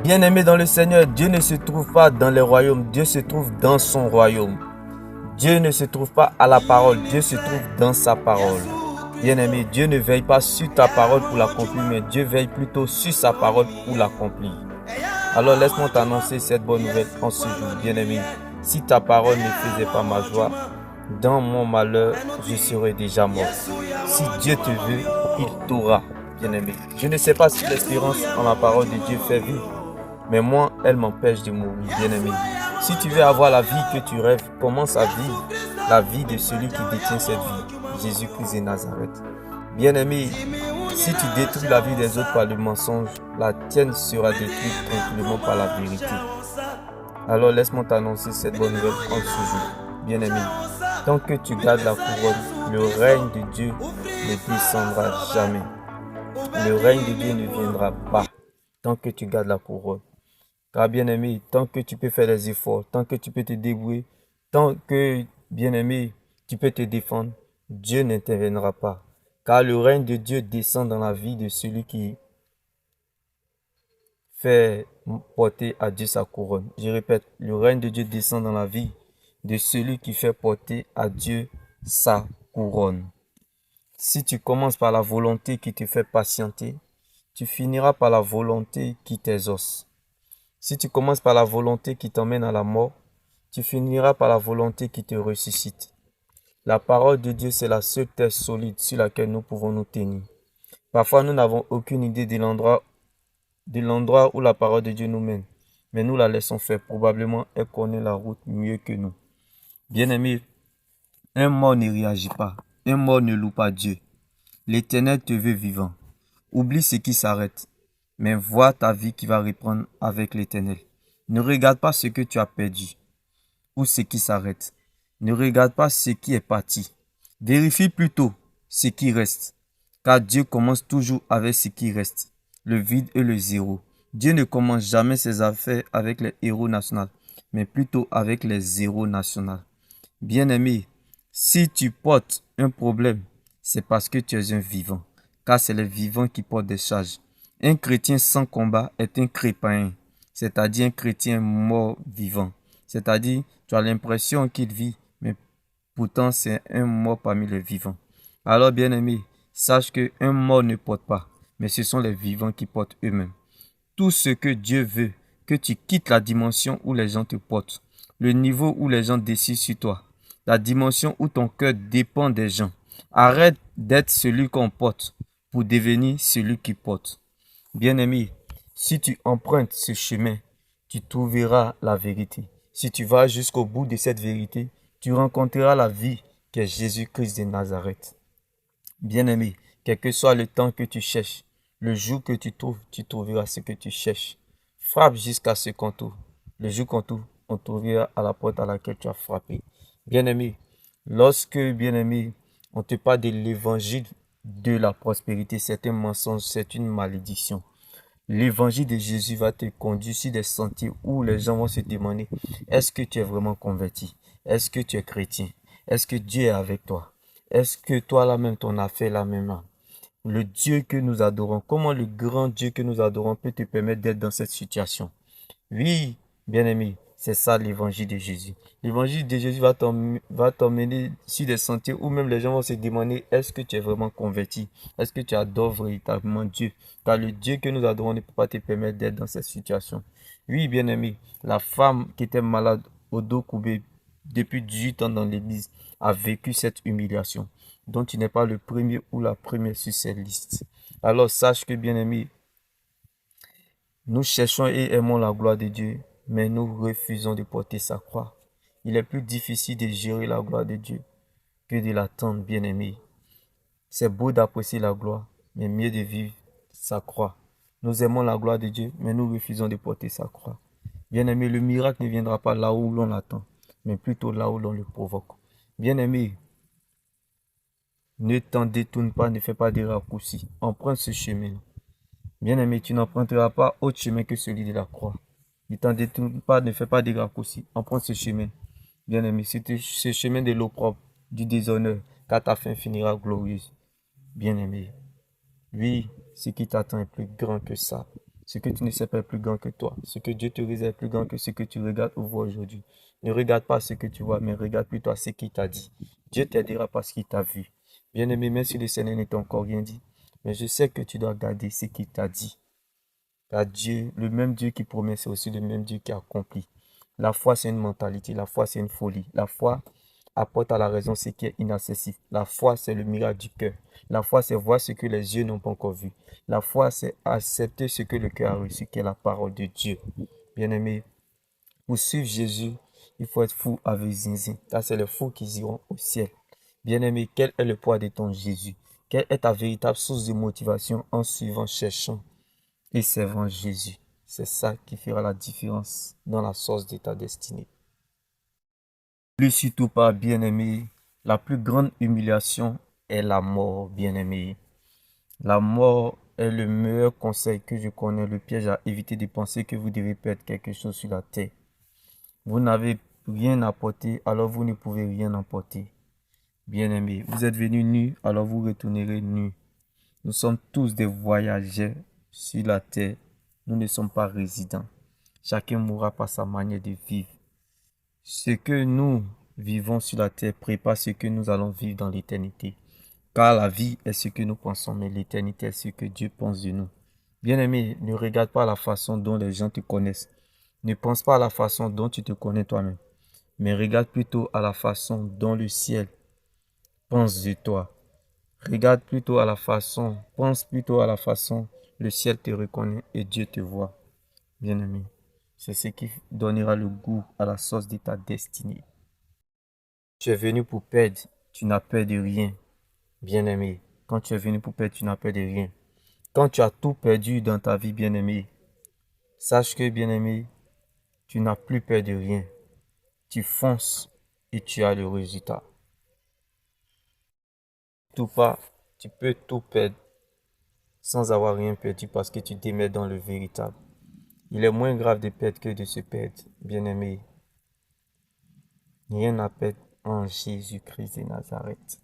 Bien-aimé dans le Seigneur, Dieu ne se trouve pas dans les royaumes, Dieu se trouve dans son royaume. Dieu ne se trouve pas à la parole, Dieu se trouve dans sa parole. Bien-aimé, Dieu ne veille pas sur ta parole pour l'accomplir, mais Dieu veille plutôt sur sa parole pour l'accomplir. Alors laisse-moi t'annoncer cette bonne nouvelle en ce jour, bien-aimé. Si ta parole ne faisait pas ma joie, dans mon malheur, je serais déjà mort. Si Dieu te veut, il t'aura, bien-aimé. Je ne sais pas si l'espérance en la parole de Dieu fait vivre, mais moi, elle m'empêche de mourir, bien-aimé. Si tu veux avoir la vie que tu rêves, commence à vivre la vie de celui qui détient cette vie, Jésus-Christ de Nazareth. Bien-aimé, si tu détruis la vie des autres par le mensonge, la tienne sera détruite tranquillement par la vérité. Alors laisse-moi t'annoncer cette bonne nouvelle en ce jour, bien-aimé. Tant que tu gardes la couronne, le règne de Dieu ne descendra jamais. Le règne de Dieu ne viendra pas tant que tu gardes la couronne. Car bien-aimé, tant que tu peux faire des efforts, tant que tu peux te débrouiller, tant que, bien-aimé, tu peux te défendre, Dieu n'interviendra pas. Car le règne de Dieu descend dans la vie de celui qui fait porter à Dieu sa couronne. Je répète, le règne de Dieu descend dans la vie de celui qui fait porter à Dieu sa couronne. Si tu commences par la volonté qui te fait patienter, tu finiras par la volonté qui t'exauce. Si tu commences par la volonté qui t'emmène à la mort, tu finiras par la volonté qui te ressuscite. La parole de Dieu, c'est la seule terre solide sur laquelle nous pouvons nous tenir. Parfois, nous n'avons aucune idée de l'endroit où la parole de Dieu nous mène, mais nous la laissons faire. Probablement, elle connaît la route mieux que nous. Bien-aimé, un mort ne réagit pas. Un mort ne loue pas Dieu. L'Éternel te veut vivant. Oublie ce qui s'arrête, mais vois ta vie qui va reprendre avec l'Éternel. Ne regarde pas ce que tu as perdu ou ce qui s'arrête. Ne regarde pas ce qui est parti. Vérifie plutôt ce qui reste, car Dieu commence toujours avec ce qui reste, le vide et le zéro. Dieu ne commence jamais ses affaires avec les héros nationaux, mais plutôt avec les zéros nationaux. Bien-aimé, si tu portes un problème, c'est parce que tu es un vivant, car c'est les vivants qui portent des charges. Un chrétien sans combat est un crépaïen, c'est-à-dire un chrétien mort vivant. C'est-à-dire, tu as l'impression qu'il vit, mais pourtant c'est un mort parmi les vivants. Alors, bien-aimé, sache qu'un mort ne porte pas, mais ce sont les vivants qui portent eux-mêmes. Tout ce que Dieu veut, que tu quittes la dimension où les gens te portent, le niveau où les gens décident sur toi, la dimension où ton cœur dépend des gens. Arrête d'être celui qu'on porte pour devenir celui qui porte. Bien-aimé, si tu empruntes ce chemin, tu trouveras la vérité. Si tu vas jusqu'au bout de cette vérité, tu rencontreras la vie qui est Jésus-Christ de Nazareth. Bien-aimé, quel que soit le temps que tu cherches, le jour que tu trouves, tu trouveras ce que tu cherches. Frappe jusqu'à ce qu'on t'ouvre. Le jour qu'on t'ouvre, on t'ouvrira à la porte à laquelle tu as frappé. Bien-aimé, lorsque, bien-aimé, on te parle de l'évangile de la prospérité, c'est un mensonge, c'est une malédiction. L'évangile de Jésus va te conduire sur des sentiers où les gens vont se demander, est-ce que tu es vraiment converti? Est-ce que tu es chrétien? Est-ce que Dieu est avec toi? Est-ce que toi là-même, ton affaire là-même, le Dieu que nous adorons, comment le grand Dieu que nous adorons peut te permettre d'être dans cette situation? Oui, bien-aimé, c'est ça l'évangile de Jésus. L'évangile de Jésus va t'emmener sur des sentiers où même les gens vont se demander, est-ce que tu es vraiment converti? Est-ce que tu adores véritablement Dieu? Car le Dieu que nous adorons ne peut pas te permettre d'être dans cette situation. Oui, bien-aimé, la femme qui était malade au dos courbé depuis 18 ans dans l'église a vécu cette humiliation, dont tu n'es pas le premier ou la première sur cette liste. Alors sache que, bien-aimé, nous cherchons et aimons la gloire de Dieu, mais nous refusons de porter sa croix. Il est plus difficile de gérer la gloire de Dieu que de l'attendre, bien-aimé. C'est beau d'apprécier la gloire, mais mieux de vivre sa croix. Nous aimons la gloire de Dieu, mais nous refusons de porter sa croix. Bien-aimé, le miracle ne viendra pas là où l'on l'attend, mais plutôt là où l'on le provoque. Bien-aimé, ne t'en détourne pas, ne fais pas de raccourcis. Emprunte ce chemin. Bien-aimé, tu n'emprunteras pas autre chemin que celui de la croix. Ne t'en détourne pas, ne fais pas de raccourcis. Emprunte ce chemin. Bien-aimé, c'est ce chemin de l'opprobre, du déshonneur, car ta fin finira glorieuse. Bien-aimé, oui, ce qui t'attend est plus grand que ça. Ce que tu ne sais pas est plus grand que toi. Ce que Dieu te réserve est plus grand que ce que tu regardes ou vois aujourd'hui. Ne regarde pas ce que tu vois, mais regarde plutôt à ce qu'il t'a dit. Dieu t'aidera parce qu'il t'a vu. Bien-aimé, même si le Seigneur ne t'a encore rien dit, mais je sais que tu dois garder ce qu'il t'a dit. Car Dieu, le même Dieu qui promet, c'est aussi le même Dieu qui accomplit. La foi, c'est une mentalité. La foi, c'est une folie. La foi apporte à la raison ce qui est inaccessible. La foi, c'est le miracle du cœur. La foi, c'est voir ce que les yeux n'ont pas encore vu. La foi, c'est accepter ce que le cœur a reçu, qui est la parole de Dieu. Bien-aimé, pour suivre Jésus, il faut être fou avec zinzin. Car c'est les fous qui iront au ciel. Bien-aimé, quel est le poids de ton Jésus? Quelle est ta véritable source de motivation en suivant, cherchant et servant Jésus? C'est ça qui fera la différence dans la source de ta destinée. Plus surtout pas, bien-aimé, la plus grande humiliation est la mort, bien-aimé. La mort est le meilleur conseil que je connais, le piège à éviter de penser que vous devez perdre quelque chose sur la terre. Vous n'avez rien apporté, alors vous ne pouvez rien emporter. Bien-aimé, vous êtes venu nu, alors vous retournerez nu. Nous sommes tous des voyageurs sur la terre. Nous ne sommes pas résidents. Chacun mourra par sa manière de vivre. Ce que nous vivons sur la terre prépare ce que nous allons vivre dans l'éternité. Car la vie est ce que nous pensons, mais l'éternité est ce que Dieu pense de nous. Bien-aimé, ne regarde pas la façon dont les gens te connaissent. Ne pense pas à la façon dont tu te connais toi-même. Mais regarde plutôt à la façon dont le ciel pense de toi. Regarde plutôt à la façon, pense plutôt à la façon le ciel te reconnaît et Dieu te voit. Bien-aimé, c'est ce qui donnera le goût à la sauce de ta destinée. Tu es venu pour perdre, tu n'as peur de rien. Bien-aimé, quand tu es venu pour perdre, tu n'as peur de rien. Quand tu as tout perdu dans ta vie, bien-aimé, sache que, bien-aimé, tu n'as plus peur de rien. Tu fonces et tu as le résultat. Tout pas, tu peux tout perdre sans avoir rien perdu parce que tu démets dans le véritable. Il est moins grave de perdre que de se perdre, bien-aimé. Rien n'a perdre en Jésus-Christ de Nazareth.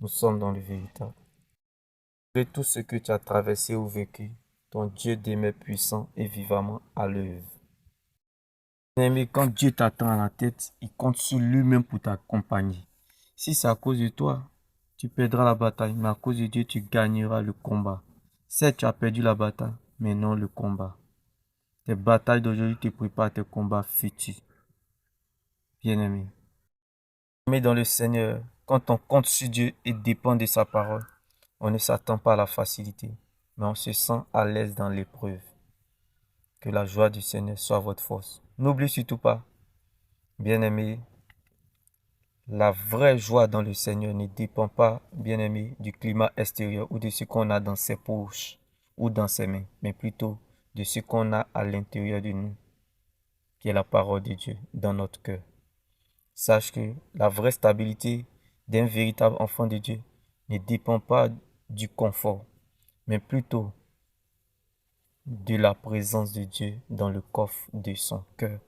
Nous sommes dans le véritable. De tout ce que tu as traversé ou vécu, ton Dieu demeure puissant et vivamment à l'œuvre. Bien-aimé, quand Dieu t'attend à la tête, il compte sur lui-même pour t'accompagner. Si c'est à cause de toi, tu perdras la bataille, mais à cause de Dieu, tu gagneras le combat. Certes, tu as perdu la bataille, mais non le combat. Tes batailles d'aujourd'hui te préparent tes combats futurs. Bien-aimé. Mais dans le Seigneur, quand on compte sur Dieu et dépend de sa parole, on ne s'attend pas à la facilité, mais on se sent à l'aise dans l'épreuve. Que la joie du Seigneur soit votre force. N'oublie surtout pas, bien-aimé, la vraie joie dans le Seigneur ne dépend pas, bien-aimé, du climat extérieur ou de ce qu'on a dans ses poches ou dans ses mains, mais plutôt de ce qu'on a à l'intérieur de nous, qui est la parole de Dieu dans notre cœur. Sache que la vraie stabilité d'un véritable enfant de Dieu ne dépend pas du confort, mais plutôt de la présence de Dieu dans le coffre de son cœur.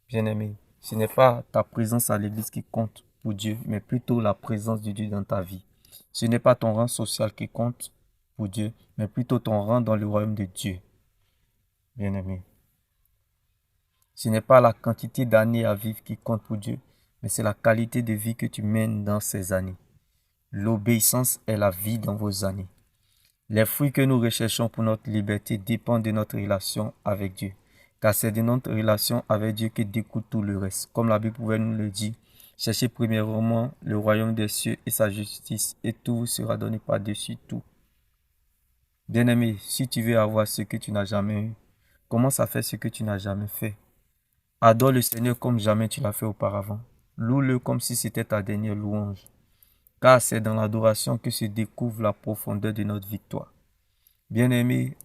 Bien-aimé, ce n'est pas ta présence à l'église qui compte pour Dieu, mais plutôt la présence de Dieu dans ta vie. Ce n'est pas ton rang social qui compte pour Dieu, mais plutôt ton rang dans le royaume de Dieu. Bien-aimé, ce n'est pas la quantité d'années à vivre qui compte pour Dieu, mais c'est la qualité de vie que tu mènes dans ces années. L'obéissance est la vie dans vos années. Les fruits que nous recherchons pour notre liberté dépendent de notre relation avec Dieu. Car c'est de notre relation avec Dieu que découle tout le reste. Comme la Bible pouvait nous le dire, cherchez premièrement le royaume des cieux et sa justice, et tout vous sera donné par-dessus tout. Bien-aimé, si tu veux avoir ce que tu n'as jamais eu, commence à faire ce que tu n'as jamais fait. Adore le Seigneur comme jamais tu l'as fait auparavant. Loue-le comme si c'était ta dernière louange. Car c'est dans l'adoration que se découvre la profondeur de notre victoire. Bien-aimés,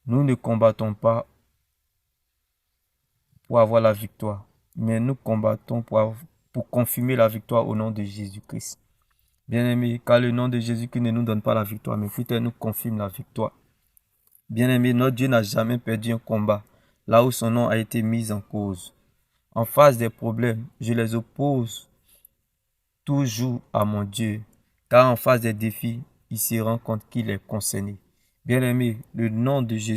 nous ne combattons pas pour avoir la victoire, mais nous combattons pour confirmer la victoire au nom de Jésus-Christ. Bien-aimés, car le nom de Jésus-Christ ne nous donne pas la victoire, mais plutôt nous confirme la victoire. Bien-aimés, notre Dieu n'a jamais perdu un combat, là où son nom a été mis en cause. En face des problèmes, je les oppose toujours à mon Dieu, car en face des défis, il se rend compte qu'il est concerné. Bien-aimé, le nom de Jésus